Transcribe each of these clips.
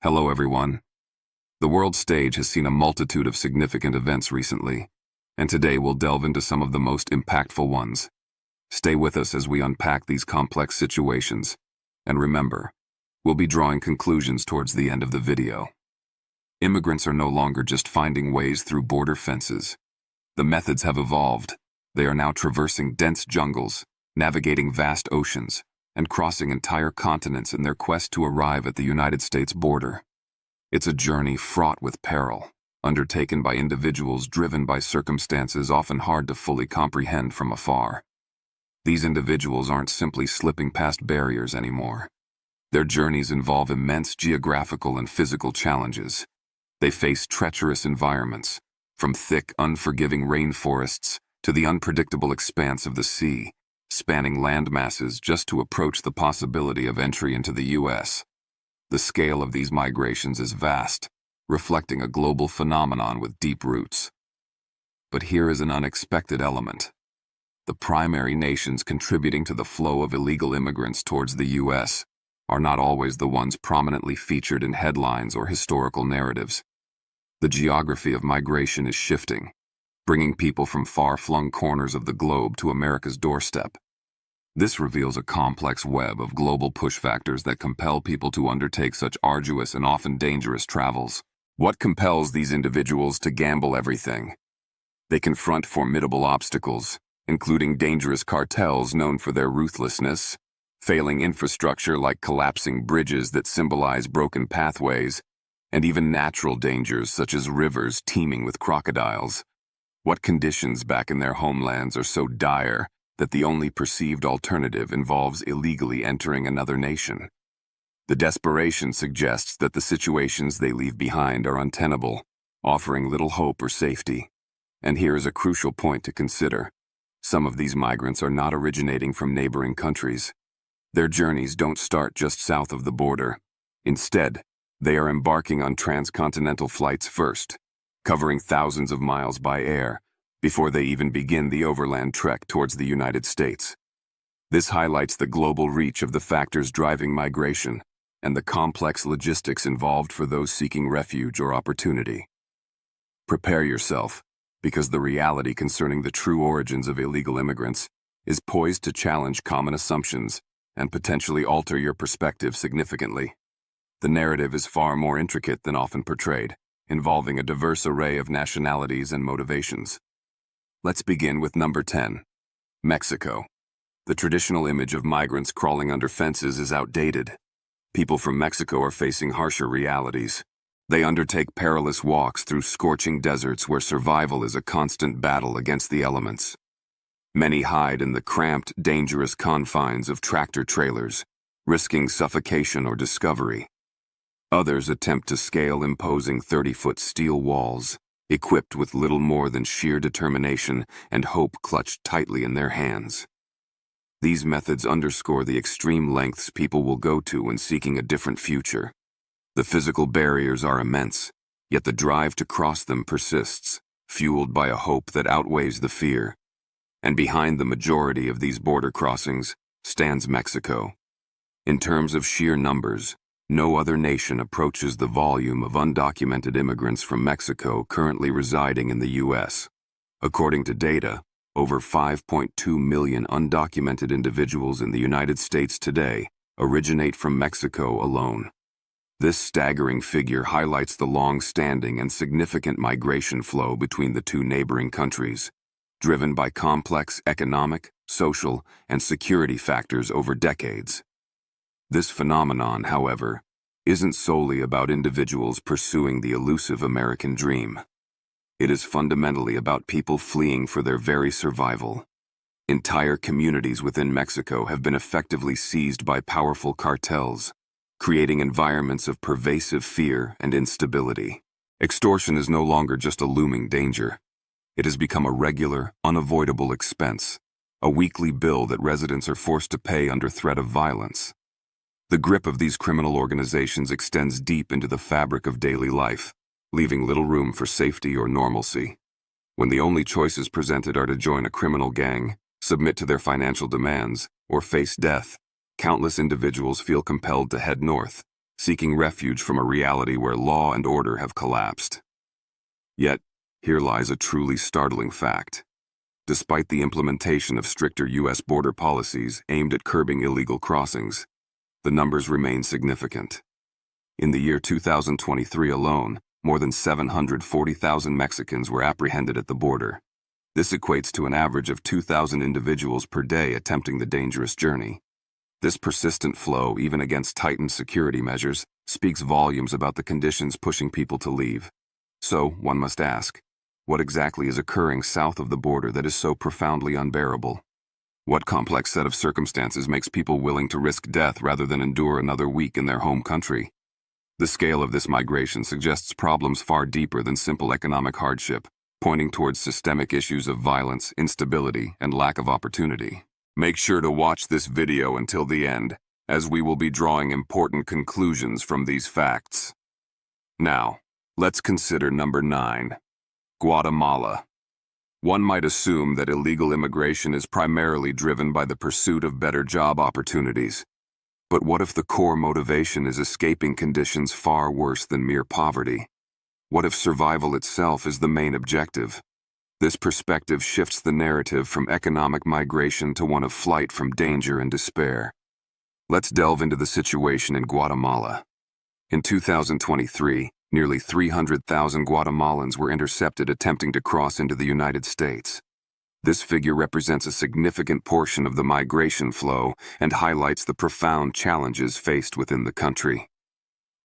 Hello everyone. The world stage has seen a multitude of significant events recently, and today we'll delve into some of the most impactful ones. Stay with us as we unpack these complex situations, and remember, we'll be drawing conclusions towards the end of the video. Immigrants are no longer just finding ways through border fences. The methods have evolved. They are now traversing dense jungles, navigating vast oceans, and crossing entire continents in their quest to arrive at the United States border. It's a journey fraught with peril, undertaken by individuals driven by circumstances often hard to fully comprehend from afar. These individuals aren't simply slipping past barriers anymore. Their journeys involve immense geographical and physical challenges. They face treacherous environments, from thick, unforgiving rainforests to the unpredictable expanse of the sea, spanning land masses just to approach the possibility of entry into the U.S. The scale of these migrations is vast, reflecting a global phenomenon with deep roots. But here is an unexpected element. The primary nations contributing to the flow of illegal immigrants towards the U.S. are not always the ones prominently featured in headlines or historical narratives. The geography of migration is shifting, bringing people from far-flung corners of the globe to America's doorstep. This reveals a complex web of global push factors that compel people to undertake such arduous and often dangerous travels. What compels these individuals to gamble everything? They confront formidable obstacles, including dangerous cartels known for their ruthlessness, failing infrastructure like collapsing bridges that symbolize broken pathways, and even natural dangers such as rivers teeming with crocodiles. What conditions back in their homelands are so dire that the only perceived alternative involves illegally entering another nation? The desperation suggests that the situations they leave behind are untenable, offering little hope or safety. And here is a crucial point to consider. Some of these migrants are not originating from neighboring countries. Their journeys don't start just south of the border. Instead, they are embarking on transcontinental flights first, covering thousands of miles by air, before they even begin the overland trek towards the United States. This highlights the global reach of the factors driving migration and the complex logistics involved for those seeking refuge or opportunity. Prepare yourself, because the reality concerning the true origins of illegal immigrants is poised to challenge common assumptions and potentially alter your perspective significantly. The narrative is far more intricate than often portrayed, involving a diverse array of nationalities and motivations. Let's begin with number 10, Mexico. The traditional image of migrants crawling under fences is outdated. People from Mexico are facing harsher realities. They undertake perilous walks through scorching deserts where survival is a constant battle against the elements. Many hide in the cramped, dangerous confines of tractor trailers, risking suffocation or discovery. Others attempt to scale imposing 30-foot steel walls, equipped with little more than sheer determination and hope clutched tightly in their hands. These methods underscore the extreme lengths people will go to when seeking a different future. The physical barriers are immense, yet the drive to cross them persists, fueled by a hope that outweighs the fear. And behind the majority of these border crossings stands Mexico. In terms of sheer numbers, no other nation approaches the volume of undocumented immigrants from Mexico currently residing in the U.S. According to data, over 5.2 million undocumented individuals in the United States today originate from Mexico alone. This staggering figure highlights the long-standing and significant migration flow between the two neighboring countries, driven by complex economic, social, and security factors over decades. This phenomenon, however, isn't solely about individuals pursuing the elusive American dream. It is fundamentally about people fleeing for their very survival. Entire communities within Mexico have been effectively seized by powerful cartels, creating environments of pervasive fear and instability. Extortion is no longer just a looming danger. It has become a regular, unavoidable expense, a weekly bill that residents are forced to pay under threat of violence. The grip of these criminal organizations extends deep into the fabric of daily life, leaving little room for safety or normalcy. When the only choices presented are to join a criminal gang, submit to their financial demands, or face death, countless individuals feel compelled to head north, seeking refuge from a reality where law and order have collapsed. Yet, here lies a truly startling fact. Despite the implementation of stricter U.S. border policies aimed at curbing illegal crossings, the numbers remain significant. In the year 2023 alone, more than 740,000 Mexicans were apprehended at the border. This equates to an average of 2,000 individuals per day attempting the dangerous journey. This persistent flow, even against tightened security measures, speaks volumes about the conditions pushing people to leave. So, one must ask, what exactly is occurring south of the border that is so profoundly unbearable? What complex set of circumstances makes people willing to risk death rather than endure another week in their home country? The scale of this migration suggests problems far deeper than simple economic hardship, pointing towards systemic issues of violence, instability, and lack of opportunity. Make sure to watch this video until the end, as we will be drawing important conclusions from these facts. Now, let's consider number 9. Guatemala. One might assume that illegal immigration is primarily driven by the pursuit of better job opportunities. But what if the core motivation is escaping conditions far worse than mere poverty? What if survival itself is the main objective? This perspective shifts the narrative from economic migration to one of flight from danger and despair. Let's delve into the situation in Guatemala. In 2023, nearly 300,000 Guatemalans were intercepted attempting to cross into the United States. This figure represents a significant portion of the migration flow and highlights the profound challenges faced within the country.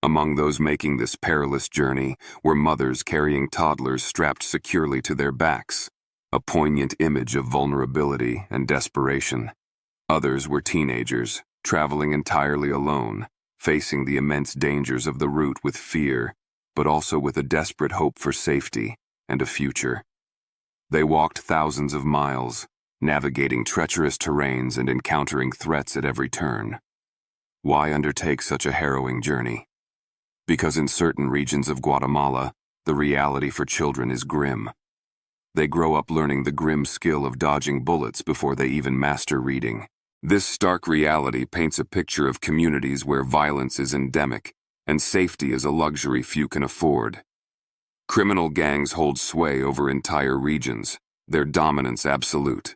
Among those making this perilous journey were mothers carrying toddlers strapped securely to their backs, a poignant image of vulnerability and desperation. Others were teenagers, traveling entirely alone, facing the immense dangers of the route with fear, but also with a desperate hope for safety and a future. They walked thousands of miles, navigating treacherous terrains and encountering threats at every turn. Why undertake such a harrowing journey? Because in certain regions of Guatemala, the reality for children is grim. They grow up learning the grim skill of dodging bullets before they even master reading. This stark reality paints a picture of communities where violence is endemic and safety is a luxury few can afford. Criminal gangs hold sway over entire regions, their dominance absolute.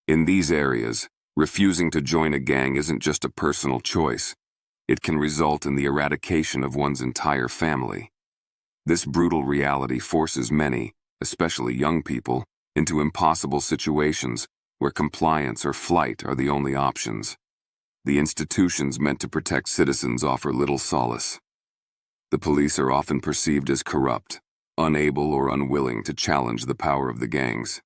In these areas, refusing to join a gang isn't just a personal choice. It can result in the eradication of one's entire family. This brutal reality forces many, especially young people, into impossible situations where compliance or flight are the only options. The institutions meant to protect citizens offer little solace. The police are often perceived as corrupt, unable or unwilling to challenge the power of the gangs.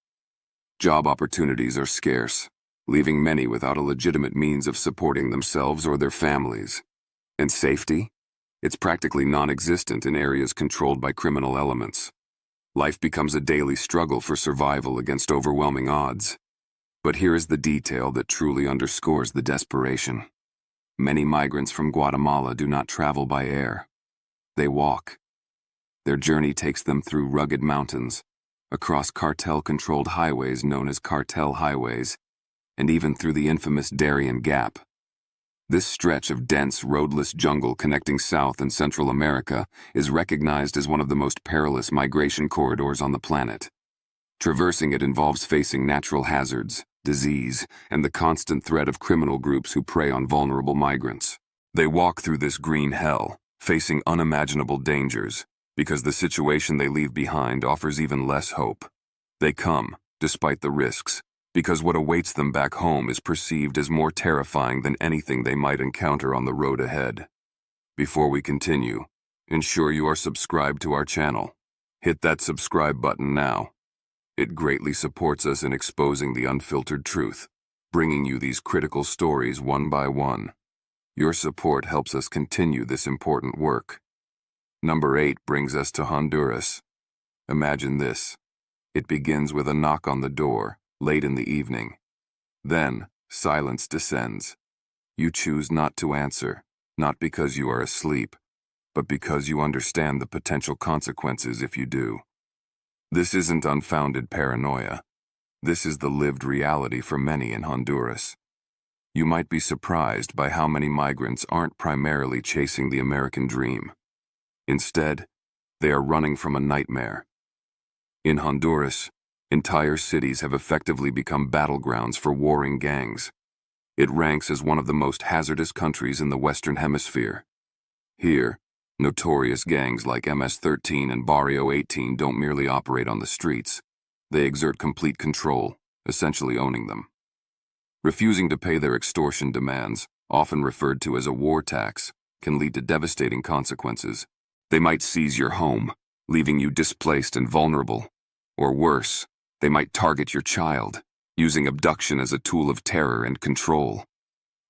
Job opportunities are scarce, leaving many without a legitimate means of supporting themselves or their families. And safety? It's practically non-existent in areas controlled by criminal elements. Life becomes a daily struggle for survival against overwhelming odds. But here is the detail that truly underscores the desperation. Many migrants from Guatemala do not travel by air. They walk. Their journey takes them through rugged mountains, across cartel-controlled highways known as cartel highways, and even through the infamous Darien Gap. This stretch of dense, roadless jungle connecting South and Central America is recognized as one of the most perilous migration corridors on the planet. Traversing it involves facing natural hazards, disease, and the constant threat of criminal groups who prey on vulnerable migrants. They walk through this green hell, facing unimaginable dangers, because the situation they leave behind offers even less hope. They come, despite the risks, because what awaits them back home is perceived as more terrifying than anything they might encounter on the road ahead. Before we continue, ensure you are subscribed to our channel. Hit that subscribe button now. It greatly supports us in exposing the unfiltered truth, bringing you these critical stories one by one. Your support helps us continue this important work. Number 8 brings us to Honduras. Imagine this. It begins with a knock on the door, late in the evening. Then, silence descends. You choose not to answer, not because you are asleep, but because you understand the potential consequences if you do. This isn't unfounded paranoia. This is the lived reality for many in Honduras. You might be surprised by how many migrants aren't primarily chasing the American dream. Instead, they are running from a nightmare. In Honduras, entire cities have effectively become battlegrounds for warring gangs. It ranks as one of the most hazardous countries in the Western Hemisphere. Here, notorious gangs like MS-13 and Barrio 18 don't merely operate on the streets. They exert complete control, essentially owning them. Refusing to pay their extortion demands, often referred to as a war tax, can lead to devastating consequences. They might seize your home, leaving you displaced and vulnerable. Or worse, they might target your child, using abduction as a tool of terror and control.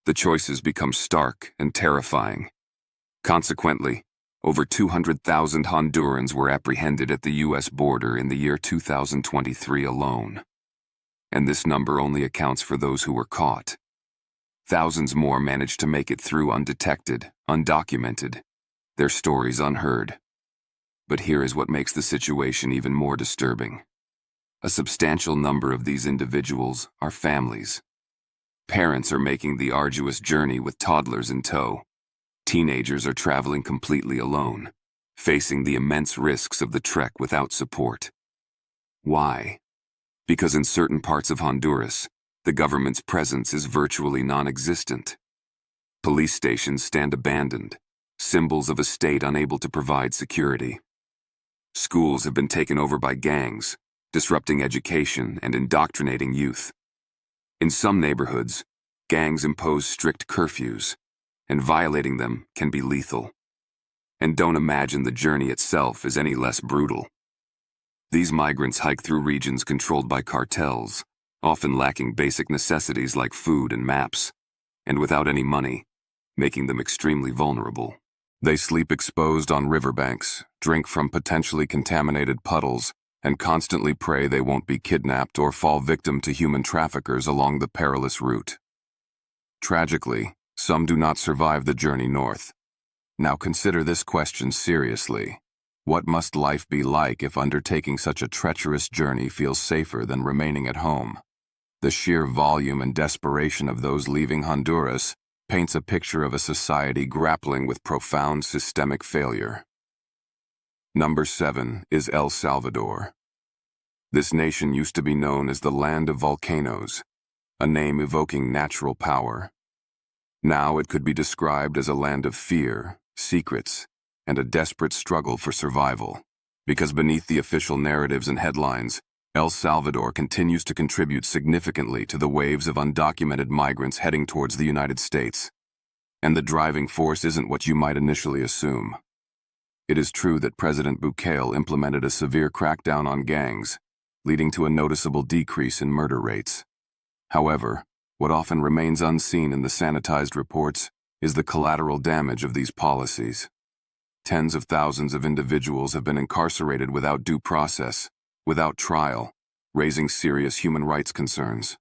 The choices become stark and terrifying. Consequently, over 200,000 Hondurans were apprehended at the U.S. border in the year 2023 alone. And this number only accounts for those who were caught. Thousands more managed to make it through undetected, undocumented, their stories unheard. But here is what makes the situation even more disturbing. A substantial number of these individuals are families. Parents are making the arduous journey with toddlers in tow. Teenagers are traveling completely alone, facing the immense risks of the trek without support. Why? Because in certain parts of Honduras, the government's presence is virtually non-existent. Police stations stand abandoned, symbols of a state unable to provide security. Schools have been taken over by gangs, disrupting education and indoctrinating youth. In some neighborhoods, gangs impose strict curfews, and violating them can be lethal. And don't imagine the journey itself is any less brutal. These migrants hike through regions controlled by cartels, often lacking basic necessities like food and maps, and without any money, making them extremely vulnerable. They sleep exposed on riverbanks, drink from potentially contaminated puddles, and constantly pray they won't be kidnapped or fall victim to human traffickers along the perilous route. Tragically, some do not survive the journey north. Now consider this question seriously. What must life be like if undertaking such a treacherous journey feels safer than remaining at home? The sheer volume and desperation of those leaving Honduras paints a picture of a society grappling with profound systemic failure. Number 7 is El Salvador. This nation used to be known as the land of volcanoes, a name evoking natural power. Now it could be described as a land of fear, secrets, and a desperate struggle for survival. Because beneath the official narratives and headlines, El Salvador continues to contribute significantly to the waves of undocumented migrants heading towards the United States. And the driving force isn't what you might initially assume. It is true that President Bukele implemented a severe crackdown on gangs, leading to a noticeable decrease in murder rates. However, what often remains unseen in the sanitized reports is the collateral damage of these policies. Tens of thousands of individuals have been incarcerated without due process, without trial, raising serious human rights concerns.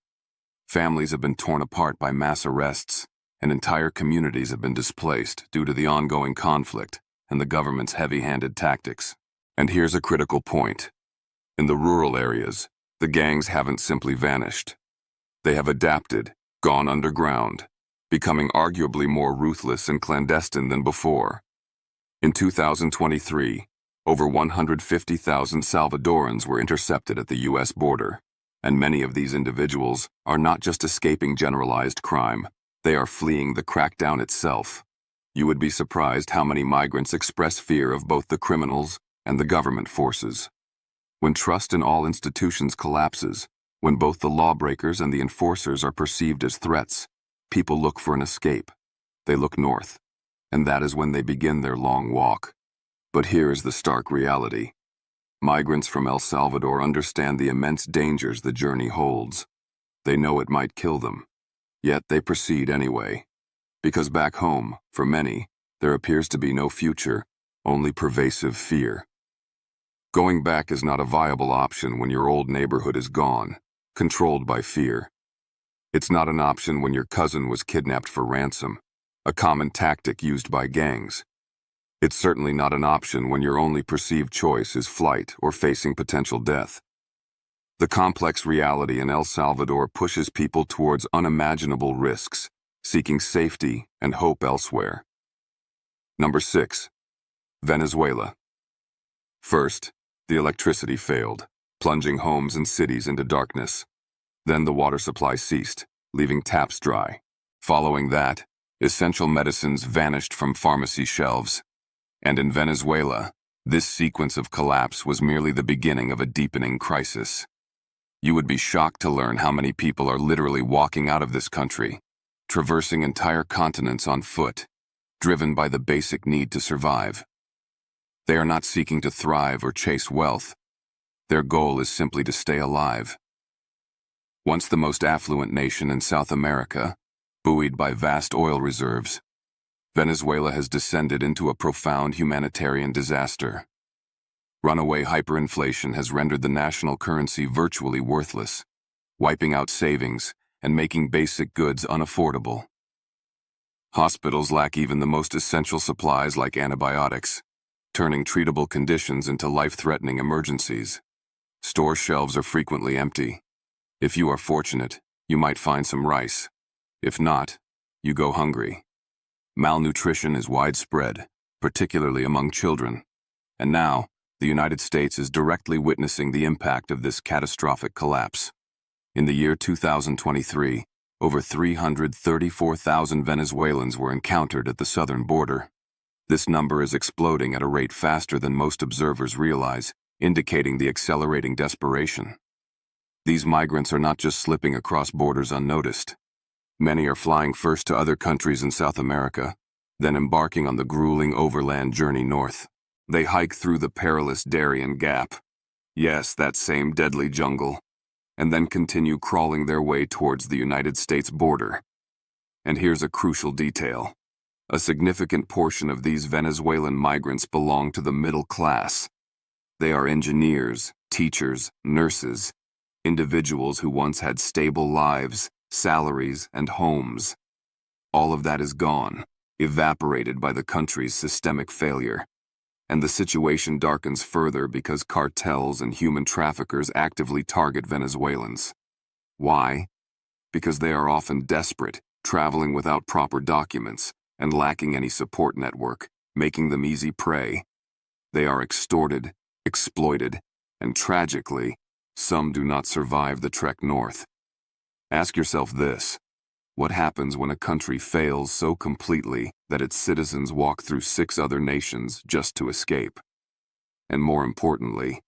Families have been torn apart by mass arrests, and entire communities have been displaced due to the ongoing conflict and the government's heavy-handed tactics. And here's a critical point. In the rural areas, the gangs haven't simply vanished. They have adapted, gone underground, becoming arguably more ruthless and clandestine than before. In 2023, over 150,000 Salvadorans were intercepted at the U.S. border, and many of these individuals are not just escaping generalized crime, they are fleeing the crackdown itself. You would be surprised how many migrants express fear of both the criminals and the government forces. When trust in all institutions collapses, when both the lawbreakers and the enforcers are perceived as threats, people look for an escape. They look north, and that is when they begin their long walk. But here is the stark reality. Migrants from El Salvador understand the immense dangers the journey holds. They know it might kill them, yet they proceed anyway. Because back home, for many, there appears to be no future, only pervasive fear. Going back is not a viable option when your old neighborhood is gone, controlled by fear. It's not an option when your cousin was kidnapped for ransom, a common tactic used by gangs. It's certainly not an option when your only perceived choice is flight or facing potential death. The complex reality in El Salvador pushes people towards unimaginable risks, seeking safety and hope elsewhere. Number 6. Venezuela. First, the electricity failed, plunging homes and cities into darkness. Then the water supply ceased, leaving taps dry. Following that, essential medicines vanished from pharmacy shelves. And in Venezuela, this sequence of collapse was merely the beginning of a deepening crisis. You would be shocked to learn how many people are literally walking out of this country, traversing entire continents on foot, driven by the basic need to survive. They are not seeking to thrive or chase wealth. Their goal is simply to stay alive. Once the most affluent nation in South America, buoyed by vast oil reserves, Venezuela has descended into a profound humanitarian disaster. Runaway hyperinflation has rendered the national currency virtually worthless, wiping out savings and making basic goods unaffordable. Hospitals lack even the most essential supplies like antibiotics, turning treatable conditions into life-threatening emergencies. Store shelves are frequently empty. If you are fortunate, you might find some rice. If not, you go hungry. Malnutrition is widespread, particularly among children. And now, the United States is directly witnessing the impact of this catastrophic collapse. In the year 2023, over 334,000 Venezuelans were encountered at the southern border. This number is exploding at a rate faster than most observers realize, indicating the accelerating desperation. These migrants are not just slipping across borders unnoticed. Many are flying first to other countries in South America, then embarking on the grueling overland journey north. They hike through the perilous Darien Gap, yes, that same deadly jungle, and then continue crawling their way towards the United States border. And here's a crucial detail. A significant portion of these Venezuelan migrants belong to the middle class. They are engineers, teachers, nurses, individuals who once had stable lives, salaries, and homes. All of that is gone, evaporated by the country's systemic failure. And the situation darkens further because cartels and human traffickers actively target Venezuelans. Why? Because they are often desperate, traveling without proper documents, and lacking any support network, making them easy prey. They are extorted, exploited, and tragically, some do not survive the trek north. Ask yourself this. What happens when a country fails so completely that its citizens walk through 6 other nations just to escape? And more importantly,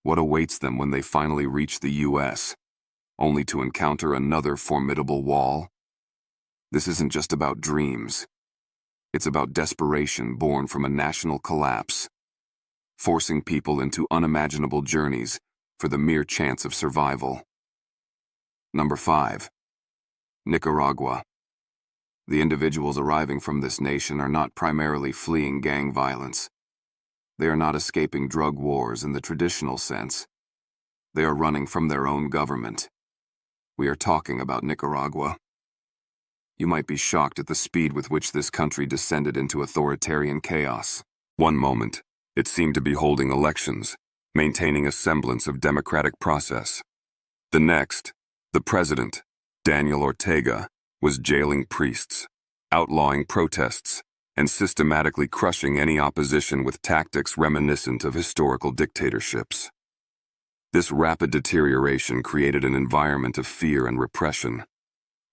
what awaits them when they finally reach the U.S., only to encounter another formidable wall? This isn't just about dreams. It's about desperation born from a national collapse, forcing people into unimaginable journeys for the mere chance of survival. Number 5. Nicaragua. The individuals arriving from this nation are not primarily fleeing gang violence. They are not escaping drug wars in the traditional sense. They are running from their own government. We are talking about Nicaragua. You might be shocked at the speed with which this country descended into authoritarian chaos. One moment, it seemed to be holding elections, maintaining a semblance of democratic process. The next, the president, Daniel Ortega, was jailing priests, outlawing protests, and systematically crushing any opposition with tactics reminiscent of historical dictatorships. This rapid deterioration created an environment of fear and repression.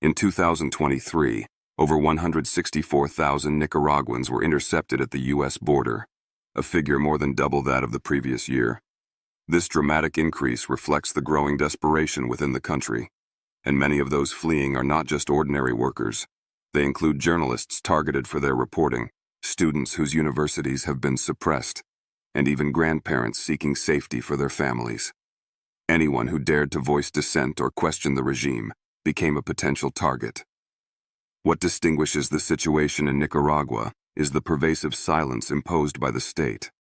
In 2023, over 164,000 Nicaraguans were intercepted at the U.S. border, a figure more than double that of the previous year. This dramatic increase reflects the growing desperation within the country. And many of those fleeing are not just ordinary workers. They include journalists targeted for their reporting, students whose universities have been suppressed, and even grandparents seeking safety for their families. Anyone who dared to voice dissent or question the regime became a potential target. What distinguishes the situation in Nicaragua is the pervasive silence imposed by the state.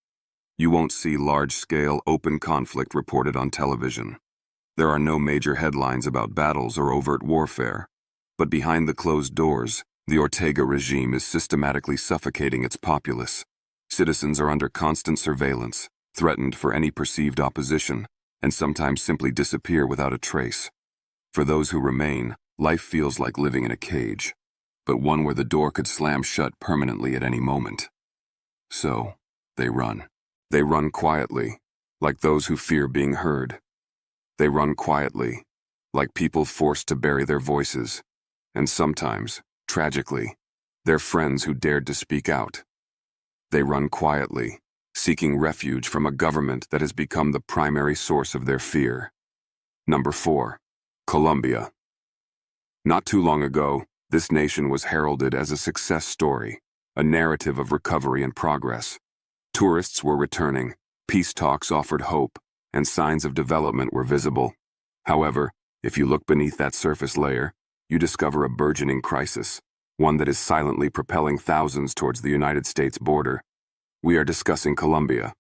You won't see large-scale open conflict reported on television. There are no major headlines about battles or overt warfare, but behind the closed doors, the Ortega regime is systematically suffocating its populace. Citizens are under constant surveillance, threatened for any perceived opposition, and sometimes simply disappear without a trace. For those who remain, life feels like living in a cage, but one where the door could slam shut permanently at any moment. So, they run. They run quietly, like those who fear being heard. They run quietly, like people forced to bury their voices, and sometimes, tragically, their friends who dared to speak out. They run quietly, seeking refuge from a government that has become the primary source of their fear. Number 4. Colombia. Not too long ago, this nation was heralded as a success story, a narrative of recovery and progress. Tourists were returning, peace talks offered hope, and signs of development were visible. However, if you look beneath that surface layer, you discover a burgeoning crisis, one that is silently propelling thousands towards the United States border. We are discussing Colombia.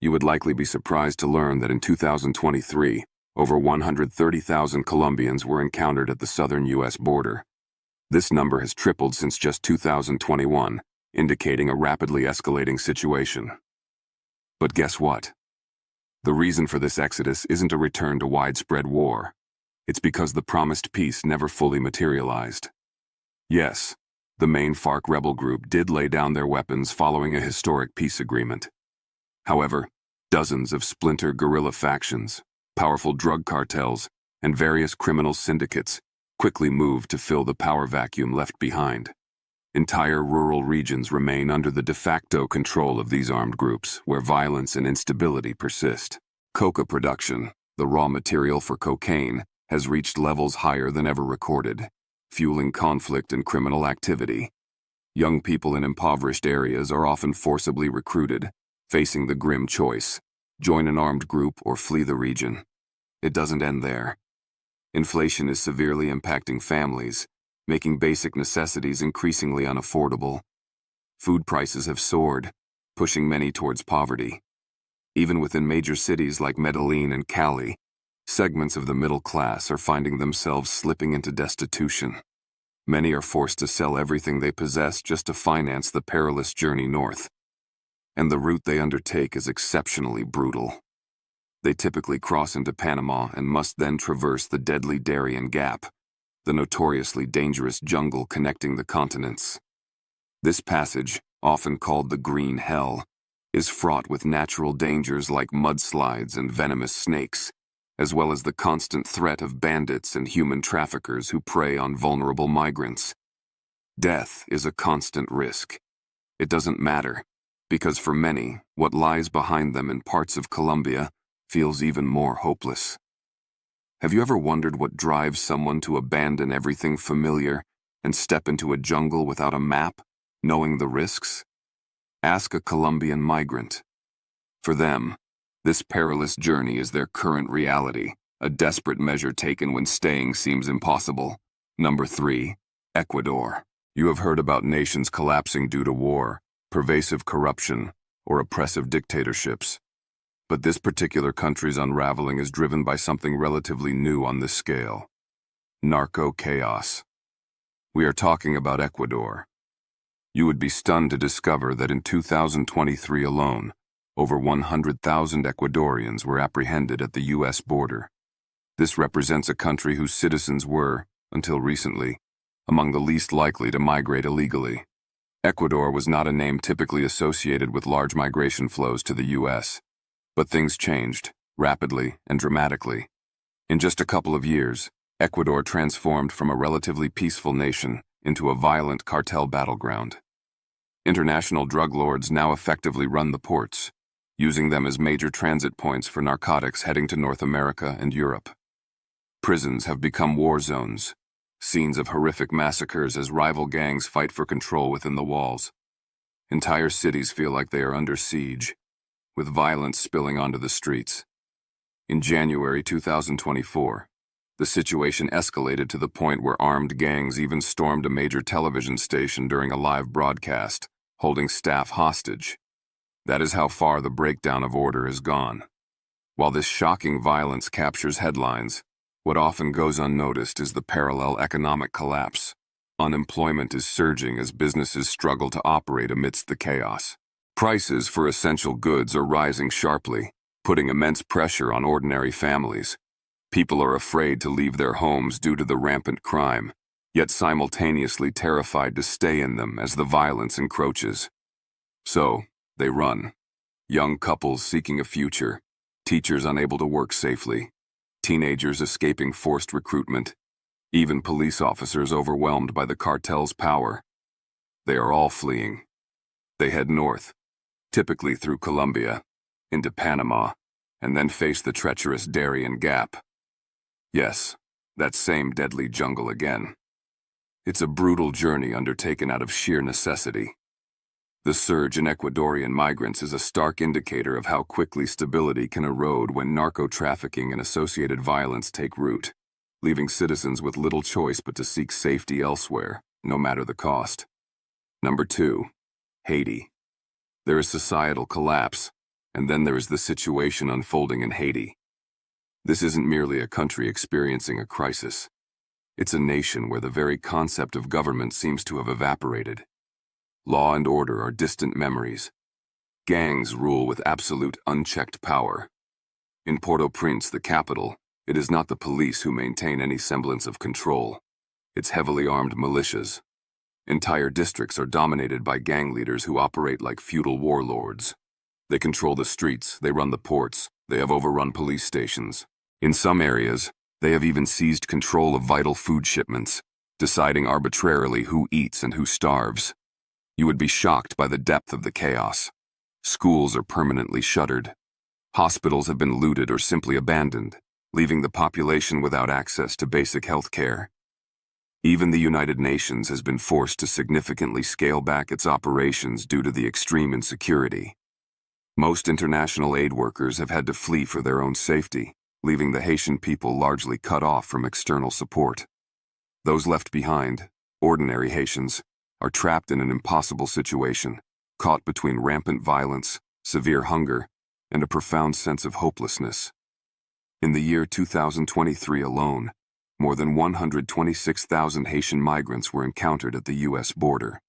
You would likely be surprised to learn that in 2023, over 130,000 Colombians were encountered at the southern U.S. border. This number has tripled since just 2021, indicating a rapidly escalating situation. But guess what? The reason for this exodus isn't a return to widespread war. It's because the promised peace never fully materialized. Yes, the main FARC rebel group did lay down their weapons following a historic peace agreement. However, dozens of splinter guerrilla factions, powerful drug cartels, and various criminal syndicates quickly moved to fill the power vacuum left behind. Entire rural regions remain under the de facto control of these armed groups, where violence and instability persist. Coca production, the raw material for cocaine, has reached levels higher than ever recorded, fueling conflict and criminal activity. Young people in impoverished areas are often forcibly recruited, facing the grim choice: join an armed group or flee the region. It doesn't end there. Inflation is severely impacting families, making basic necessities increasingly unaffordable. Food prices have soared, pushing many towards poverty. Even within major cities like Medellin and Cali, segments of the middle class are finding themselves slipping into destitution. Many are forced to sell everything they possess just to finance the perilous journey north. And the route they undertake is exceptionally brutal. They typically cross into Panama and must then traverse the deadly Darien Gap, the notoriously dangerous jungle connecting the continents. This passage, often called the Green Hell, is fraught with natural dangers like mudslides and venomous snakes, as well as the constant threat of bandits and human traffickers who prey on vulnerable migrants. Death is a constant risk. It doesn't matter, because for many, what lies behind them in parts of Colombia feels even more hopeless. Have you ever wondered what drives someone to abandon everything familiar and step into a jungle without a map, knowing the risks? Ask a Colombian migrant. For them, this perilous journey is their current reality, a desperate measure taken when staying seems impossible. Number 3. Ecuador. You have heard about nations collapsing due to war, pervasive corruption, or oppressive dictatorships. But this particular country's unraveling is driven by something relatively new on this scale: narco-chaos. We are talking about Ecuador. You would be stunned to discover that in 2023 alone, over 100,000 Ecuadorians were apprehended at the U.S. border. This represents a country whose citizens were, until recently, among the least likely to migrate illegally. Ecuador was not a name typically associated with large migration flows to the U.S., but things changed, rapidly and dramatically. In just a couple of years, Ecuador transformed from a relatively peaceful nation into a violent cartel battleground. International drug lords now effectively run the ports, using them as major transit points for narcotics heading to North America and Europe. Prisons have become war zones, scenes of horrific massacres as rival gangs fight for control within the walls. Entire cities feel like they are under siege, with violence spilling onto the streets. In January 2024, the situation escalated to the point where armed gangs even stormed a major television station during a live broadcast, holding staff hostage. That is how far the breakdown of order has gone. While this shocking violence captures headlines, what often goes unnoticed is the parallel economic collapse. Unemployment is surging as businesses struggle to operate amidst the chaos. Prices for essential goods are rising sharply, putting immense pressure on ordinary families. People are afraid to leave their homes due to the rampant crime, yet simultaneously terrified to stay in them as the violence encroaches. So, they run. Young couples seeking a future, teachers unable to work safely, teenagers escaping forced recruitment, even police officers overwhelmed by the cartel's power. They are all fleeing. They head north, typically through Colombia, into Panama, and then face the treacherous Darien Gap. Yes, that same deadly jungle again. It's a brutal journey undertaken out of sheer necessity. The surge in Ecuadorian migrants is a stark indicator of how quickly stability can erode when narco-trafficking and associated violence take root, leaving citizens with little choice but to seek safety elsewhere, no matter the cost. Number 2. Haiti. There is societal collapse, and then there is the situation unfolding in Haiti. This isn't merely a country experiencing a crisis. It's a nation where the very concept of government seems to have evaporated. Law and order are distant memories. Gangs rule with absolute unchecked power. In Port-au-Prince, the capital, it is not the police who maintain any semblance of control. It's heavily armed militias. Entire districts are dominated by gang leaders who operate like feudal warlords. They control the streets, they run the ports, they have overrun police stations. In some areas, they have even seized control of vital food shipments, deciding arbitrarily who eats and who starves. You would be shocked by the depth of the chaos. Schools are permanently shuttered. Hospitals have been looted or simply abandoned, leaving the population without access to basic health care. Even the United Nations has been forced to significantly scale back its operations due to the extreme insecurity. Most international aid workers have had to flee for their own safety, leaving the Haitian people largely cut off from external support. Those left behind, ordinary Haitians, are trapped in an impossible situation, caught between rampant violence, severe hunger, and a profound sense of hopelessness. In the year 2023 alone, more than 126,000 Haitian migrants were encountered at the U.S. border.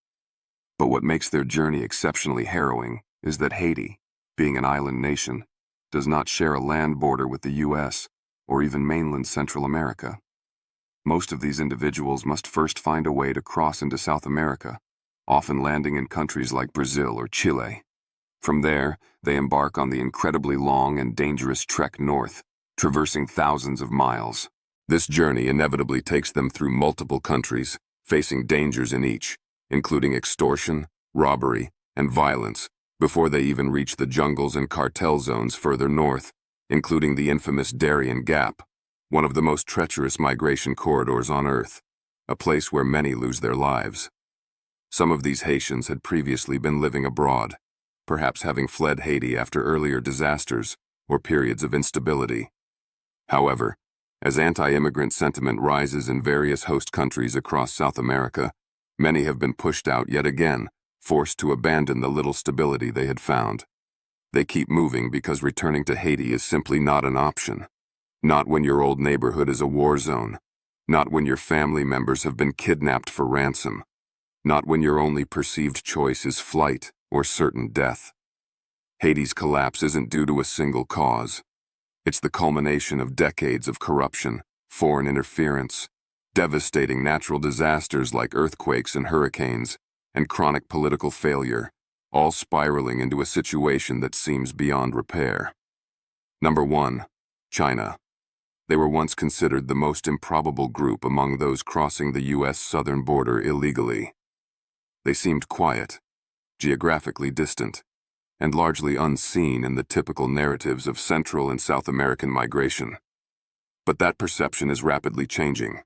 But what makes their journey exceptionally harrowing is that Haiti, being an island nation, does not share a land border with the U.S. or even mainland Central America. Most of these individuals must first find a way to cross into South America, often landing in countries like Brazil or Chile. From there, they embark on the incredibly long and dangerous trek north, traversing thousands of miles. This journey inevitably takes them through multiple countries, facing dangers in each, including extortion, robbery, and violence, before they even reach the jungles and cartel zones further north, including the infamous Darien Gap, one of the most treacherous migration corridors on Earth, a place where many lose their lives. Some of these Haitians had previously been living abroad, perhaps having fled Haiti after earlier disasters or periods of instability. However, as anti-immigrant sentiment rises in various host countries across South America, many have been pushed out yet again, forced to abandon the little stability they had found. They keep moving because returning to Haiti is simply not an option. Not when your old neighborhood is a war zone. Not when your family members have been kidnapped for ransom. Not when your only perceived choice is flight or certain death. Haiti's collapse isn't due to a single cause. It's the culmination of decades of corruption, foreign interference, devastating natural disasters like earthquakes and hurricanes, and chronic political failure, all spiraling into a situation that seems beyond repair. Number 1. China. They were once considered the most improbable group among those crossing the U.S. southern border illegally. They seemed quiet, geographically distant, and largely unseen in the typical narratives of Central and South American migration. But that perception is rapidly changing.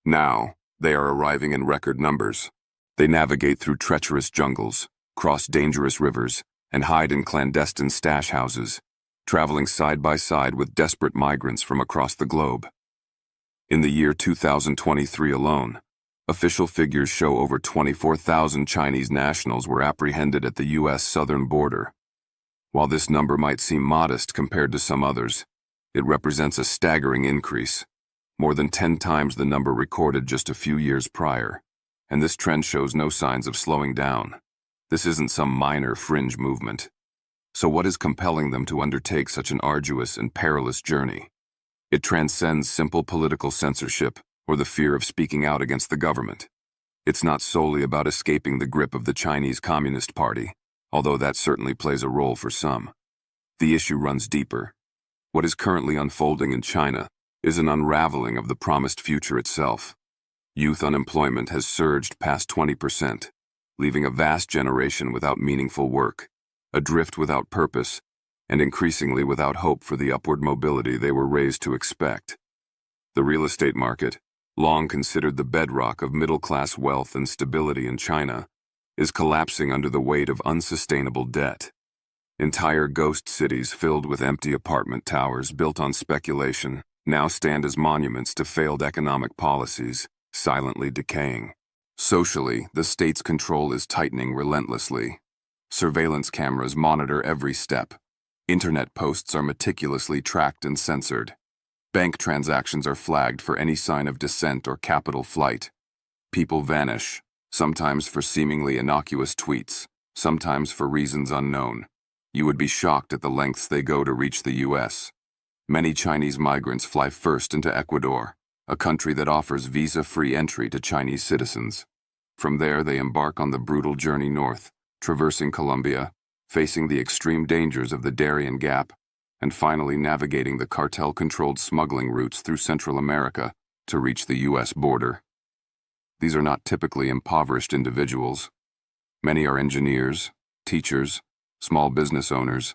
Now, they are arriving in record numbers. They navigate through treacherous jungles, cross dangerous rivers, and hide in clandestine stash houses, traveling side by side with desperate migrants from across the globe. In the year 2023 alone, official figures show over 24,000 Chinese nationals were apprehended at the U.S. southern border. While this number might seem modest compared to some others, it represents a staggering increase, more than 10 times the number recorded just a few years prior, and this trend shows no signs of slowing down. This isn't some minor fringe movement. So what is compelling them to undertake such an arduous and perilous journey? It transcends simple political censorship or the fear of speaking out against the government. It's not solely about escaping the grip of the Chinese Communist Party, although that certainly plays a role for some. The issue runs deeper. What is currently unfolding in China is an unraveling of the promised future itself. Youth unemployment has surged past 20%, leaving a vast generation without meaningful work, adrift without purpose, and increasingly without hope for the upward mobility they were raised to expect. The real estate market, long considered the bedrock of middle-class wealth and stability in China, is collapsing under the weight of unsustainable debt. Entire ghost cities filled with empty apartment towers built on speculation now stand as monuments to failed economic policies, silently decaying. Socially, the state's control is tightening relentlessly. Surveillance cameras monitor every step. Internet posts are meticulously tracked and censored. Bank transactions are flagged for any sign of dissent or capital flight. People vanish, sometimes for seemingly innocuous tweets, sometimes for reasons unknown. You would be shocked at the lengths they go to reach the U.S. Many Chinese migrants fly first into Ecuador, a country that offers visa-free entry to Chinese citizens. From there, they embark on the brutal journey north, traversing Colombia, facing the extreme dangers of the Darien Gap, and finally navigating the cartel-controlled smuggling routes through Central America to reach the U.S. border. These are not typically impoverished individuals. Many are engineers, teachers, small business owners,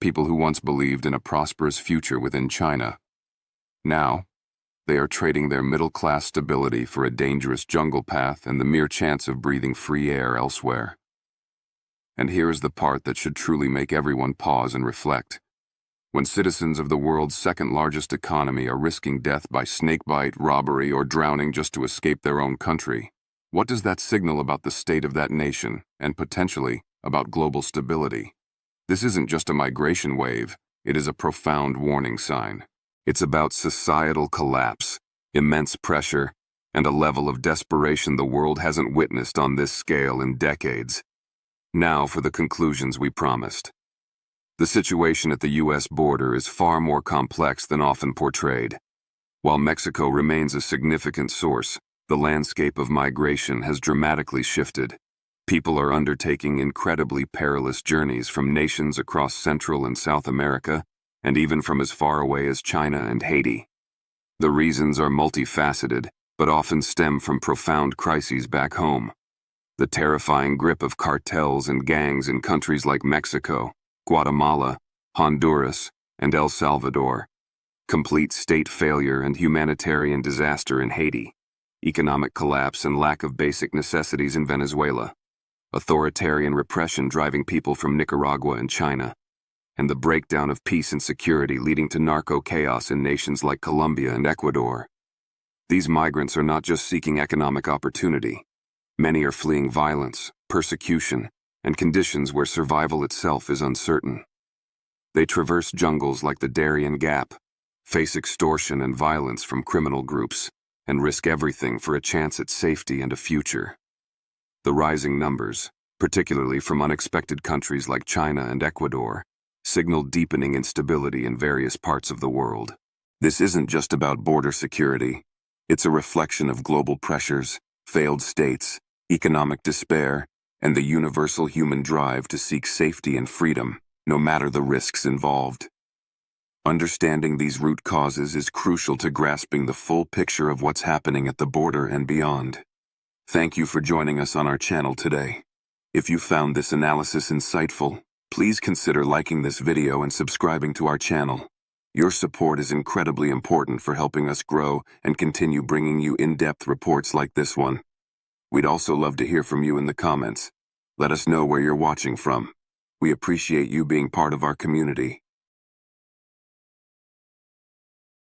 people who once believed in a prosperous future within China. Now, they are trading their middle-class stability for a dangerous jungle path and the mere chance of breathing free air elsewhere. And here is the part that should truly make everyone pause and reflect. When citizens of the world's second-largest economy are risking death by snakebite, robbery, or drowning just to escape their own country, what does that signal about the state of that nation, and potentially about global stability? This isn't just a migration wave, it is a profound warning sign. It's about societal collapse, immense pressure, and a level of desperation the world hasn't witnessed on this scale in decades. Now for the conclusions we promised. The situation at the U.S. border is far more complex than often portrayed. While Mexico remains a significant source, the landscape of migration has dramatically shifted. People are undertaking incredibly perilous journeys from nations across Central and South America, and even from as far away as China and Haiti. The reasons are multifaceted, but often stem from profound crises back home. The terrifying grip of cartels and gangs in countries like Mexico, Guatemala, Honduras, and El Salvador. Complete state failure and humanitarian disaster in Haiti. Economic collapse and lack of basic necessities in Venezuela. Authoritarian repression driving people from Nicaragua and China. And the breakdown of peace and security leading to narco-chaos in nations like Colombia and Ecuador. These migrants are not just seeking economic opportunity. Many are fleeing violence, persecution, and conditions where survival itself is uncertain. They traverse jungles like the Darien Gap, face extortion and violence from criminal groups, and risk everything for a chance at safety and a future. The rising numbers, particularly from unexpected countries like China and Ecuador, signal deepening instability in various parts of the world. This isn't just about border security. It's a reflection of global pressures, failed states, economic despair, and the universal human drive to seek safety and freedom, no matter the risks involved. Understanding these root causes is crucial to grasping the full picture of what's happening at the border and beyond. Thank you for joining us on our channel today. If you found this analysis insightful, please consider liking this video and subscribing to our channel. Your support is incredibly important for helping us grow and continue bringing you in-depth reports like this one. We'd also love to hear from you in the comments. Let us know where you're watching from. We appreciate you being part of our community.